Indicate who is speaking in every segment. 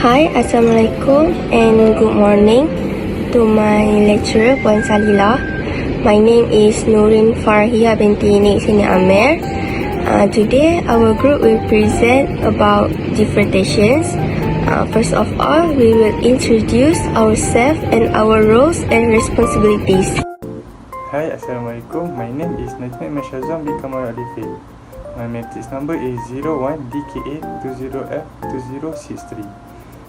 Speaker 1: Hi, Assalamualaikum and good morning to my lecturer Puan Salila. My name is Nurin Farhia binti Nik Sini Amer. Today our group will present about differentiations. First of all, we will introduce ourselves and our roles and responsibilities.
Speaker 2: Hi, Assalamualaikum. My name is Najmi Mashazam bin Kamal Alifin. My matrix number is 01DKA20F2063.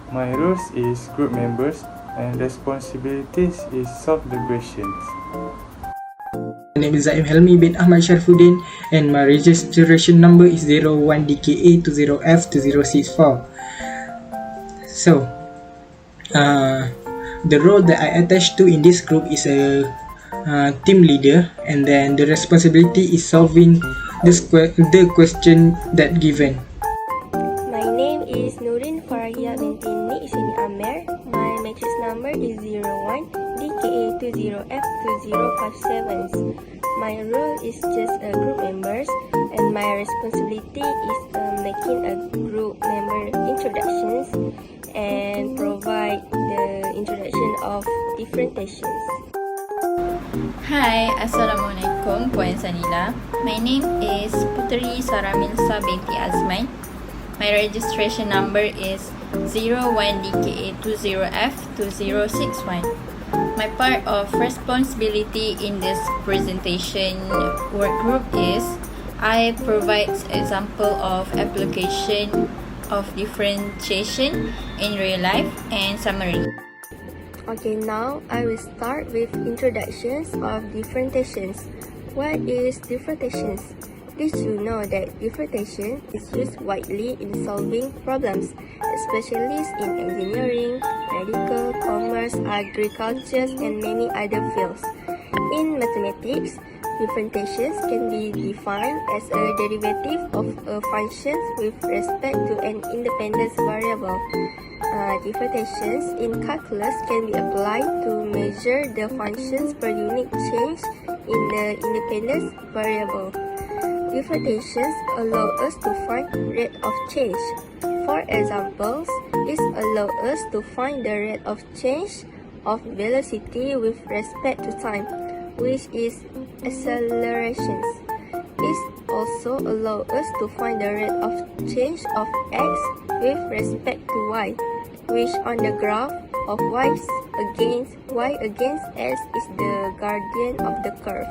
Speaker 2: My roles is group members and responsibilities is solve the questions.
Speaker 3: My name is Zaim Helmi bin Ahmad Sharfuddin and my registration number is 01DKA20F2064. So, the role that I attach to in this group is a team leader, and then the responsibility is solving the question that given.
Speaker 1: My name is Nurin Farhia binti Nik Sini Amer. My matrix number is 01DKA20F2057. My role is just a group members, and my responsibility is making a group member introductions and provide the introduction of differentiations.
Speaker 4: Hi, Assalamualaikum Puan Sanila. My name is Putri Saramilsa binti Azman. My registration number is 01DKA20F2061. My part of responsibility in this presentation work group is I provide example of application of differentiation in real life and summary.
Speaker 1: Okay, now I will start with introductions of differentiations. What is differentiations? Did you know that differentiation is used widely in solving problems, especially in engineering, medical, commerce, agriculture, and many other fields? In mathematics, differentiations can be defined as a derivative of a function with respect to an independent variable. Differentiations in calculus can be applied to measure the functions per unit change in the independent variable. Differentiations allow us to find rate of change. For examples, it allows us to find the rate of change of velocity with respect to time, which is accelerations. It also allows us to find the rate of change of x with respect to y, which on the graph of y against s is the gradient of the curve.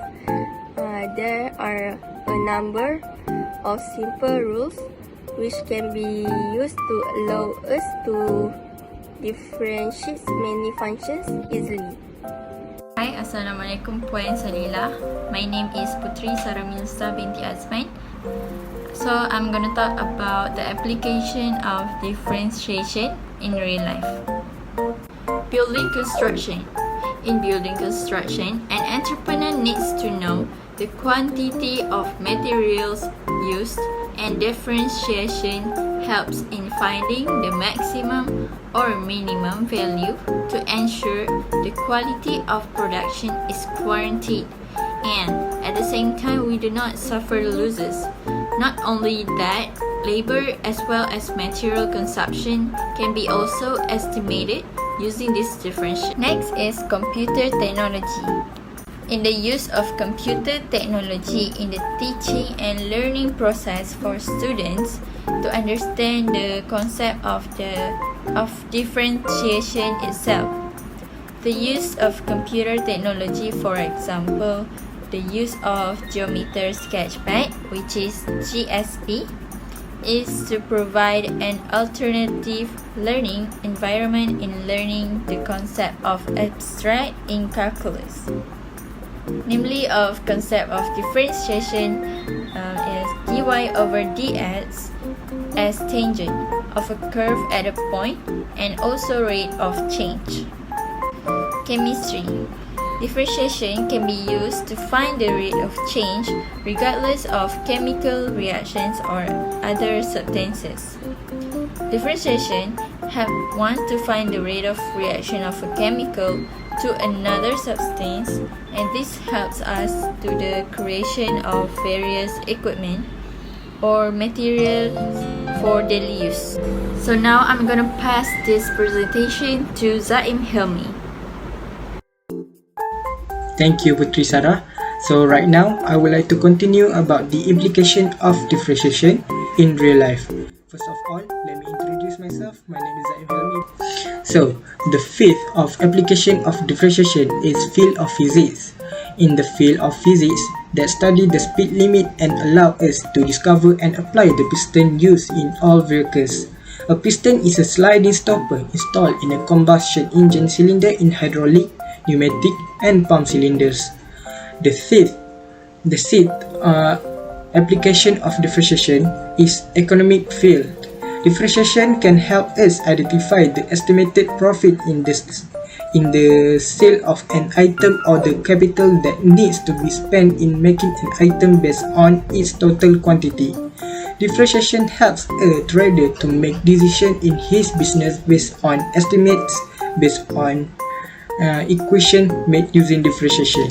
Speaker 1: There are a number of simple rules which can be used to allow us to differentiate many functions easily.
Speaker 4: Hi, Assalamualaikum Puan Salila. My name is Putri Saramilsa binti Azman. So I'm going to talk about the application of differentiation in real life. Building construction. In building construction, an entrepreneur needs to know the quantity of materials used, and differentiation helps in finding the maximum or minimum value to ensure the quality of production is guaranteed, and at the same time we do not suffer losses. Not only that, labor as well as material consumption can be also estimated using this differentiation. Next is computer technology. In the use of computer technology in the teaching and learning process for students to understand the concept of differentiation itself. The use of computer technology, for example, the use of Geometer Sketchpad, which is GSP, is to provide an alternative learning environment in learning the concept of abstract in calculus. Namely, of concept of differentiation is dy over dx as tangent of a curve at a point and also rate of change. Chemistry. Differentiation can be used to find the rate of change regardless of chemical reactions or other substances. Differentiation helps one to find the rate of reaction of a chemical to another substance, and this helps us to the creation of various equipment or materials for daily use. So now I'm gonna pass this presentation to Zaim Helmi.
Speaker 3: Thank you, Putri Sarah. So right now, I would like to continue about the implication of differentiation in real life. First of all, let me introduce myself. My name is Zaim Helmi. So, the field of application of differentiation is field of physics. In the field of physics that study the speed limit and allow us to discover and apply the piston used in all vehicles. A piston is a sliding stopper installed in a combustion engine cylinder in hydraulic, pneumatic, and pump cylinders. The sixth application of differentiation is economic field. Differentiation can help us identify the estimated profit in the sale of an item or the capital that needs to be spent in making an item based on its total quantity. Differentiation helps a trader to make decisions in his business based on estimates based on equation made using differentiation.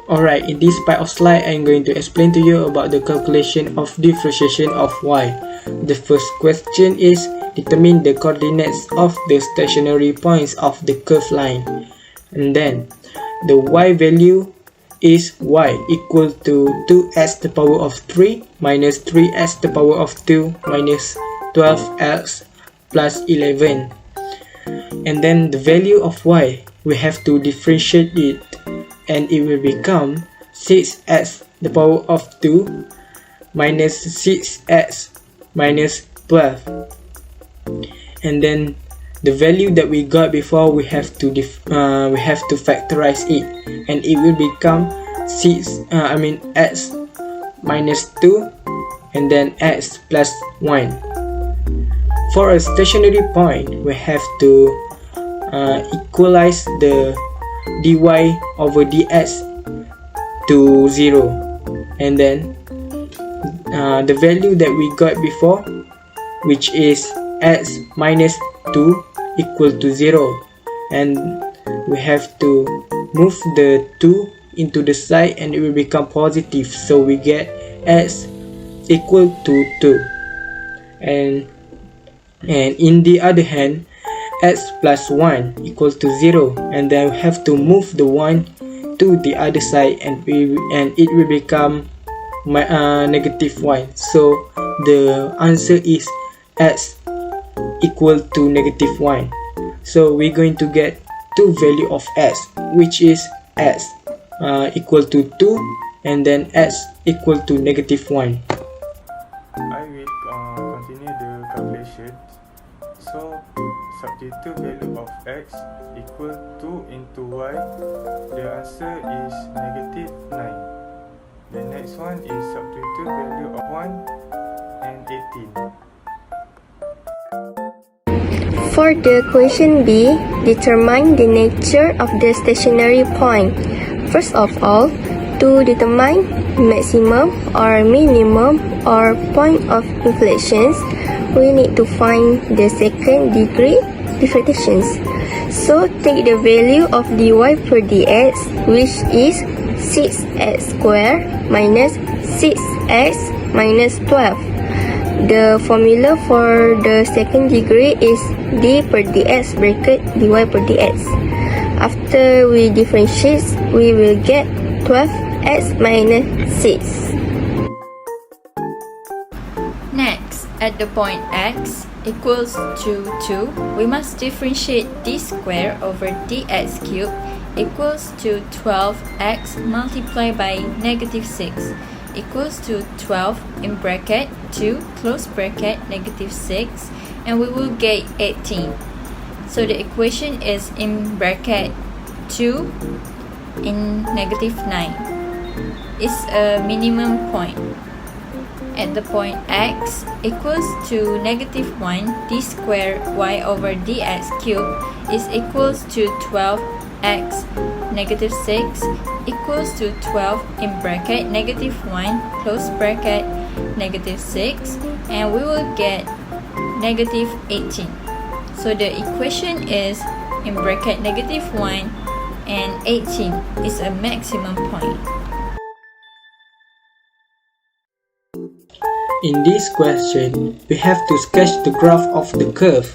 Speaker 3: Alright, in this part of slide, I'm going to explain to you about the calculation of differentiation of y. The first question is, determine the coordinates of the stationary points of the curved line. And then, the y value is y equal to 2x to the power of 3 minus 3x to the power of 2 minus 12x plus 11. And then the value of y, we have to differentiate it, and it will become 6x to the power of 2 minus 6x minus 12. And then the value that we got before, we have to factorize it, and it will become x minus 2 and then x plus 1. For a stationary point, we have to equalize the dy over dx to 0, and then the value that we got before, which is x minus 2 equal to 0, and we have to move the 2 into the side and it will become positive, so we get x equal to 2. And in the other hand, x plus 1 equals to 0, and then we have to move the 1 to the other side and it will become negative 1. So the answer is x equal to negative 1. So we're going to get two value of x, which is x equal to 2 and then x equal to negative 1.
Speaker 2: I will continue the calculation. So, substitute value of x equal 2 into y. The answer is negative 9. The next one is substitute value of 1 and 18.
Speaker 1: For the question B, determine the nature of the stationary point. First of all, to determine maximum or minimum or point of inflations, we need to find the second degree differentiations. So take the value of dy per dx, which is 6x squared minus 6x minus 12. The formula for the second degree is d per dx bracket dy per dx. After we differentiate, we will get 12x minus 6.
Speaker 4: Next, at the point x equals to 2, we must differentiate d squared over dx cubed equals to 12x multiplied by negative 6 equals to 12 in bracket 2 close bracket negative 6, and we will get 18. So the equation is in bracket 2 in negative 9. It's a minimum point. At the point x equals to negative 1, d squared y over dx cubed is equals to 12x negative 6 equals to 12 in bracket negative 1 close bracket negative 6, and we will get negative 18. So the equation is in bracket negative 1 and 18 is a maximum point.
Speaker 3: In this question, we have to sketch the graph of the curve.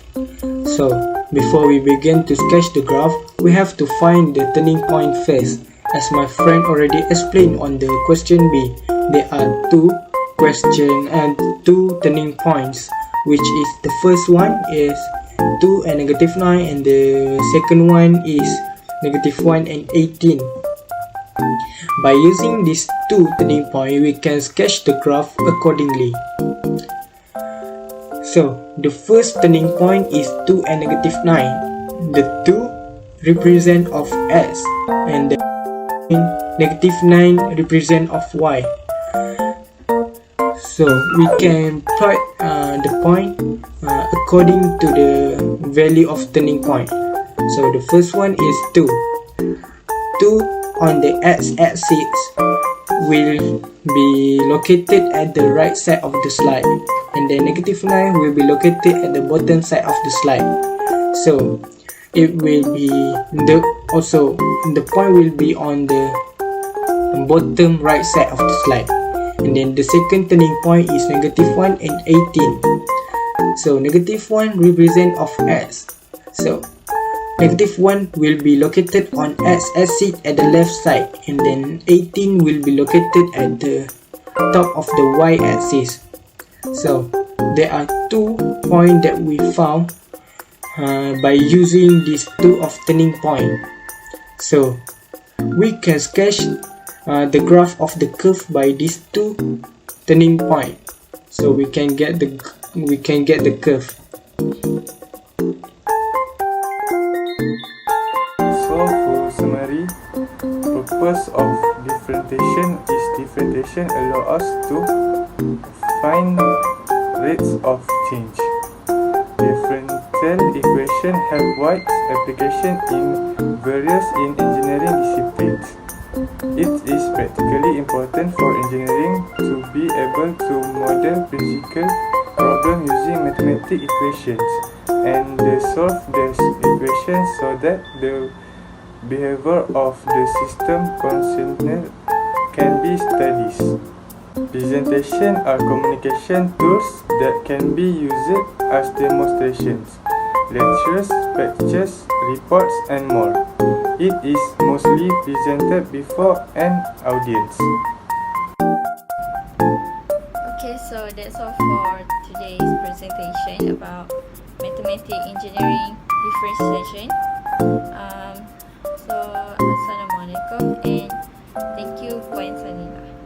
Speaker 3: So, before we begin to sketch the graph, we have to find the turning point first. As my friend already explained on the question B, there are two turning points, which is the first one is 2 and -9, and the second one is -1 and 18. By using these two turning points, we can sketch the graph accordingly. So, the first turning point is 2 and -9. The 2 represent of x, and the -9 represent of y. So, we can plot the point according to the value of turning point. So, the first one is 2. 2 on the x-axis will be located at the right side of the slide, and the -9 will be located at the bottom side of the slide. So it will be the point will be on the bottom right side of the slide. And then the second turning point is -1 and 18. So -1 represent of x. So -1 will be located on x-axis at the left side, and then 18 will be located at the top of the y-axis. So there are 2 points that we found by using these 2 of turning point. So we can sketch the graph of the curve by these 2 turning point. So we can get the curve.
Speaker 2: So for summary, purpose of differentiation is differentiation allow us to find rates of change. Differential equation have wide application in various engineering disciplines. It is practically important for engineering to be able to model physical problems using mathematical equations and solve these equations so that the behavior of the system consciousness can be studied. Presentation are communication tools that can be used as demonstrations, lectures, pictures, reports, and more. It is mostly presented before an audience.
Speaker 4: Okay, so that's all for today's presentation about mathematics engineering differentiation. So, Assalamualaikum and thank you Puan Sanila.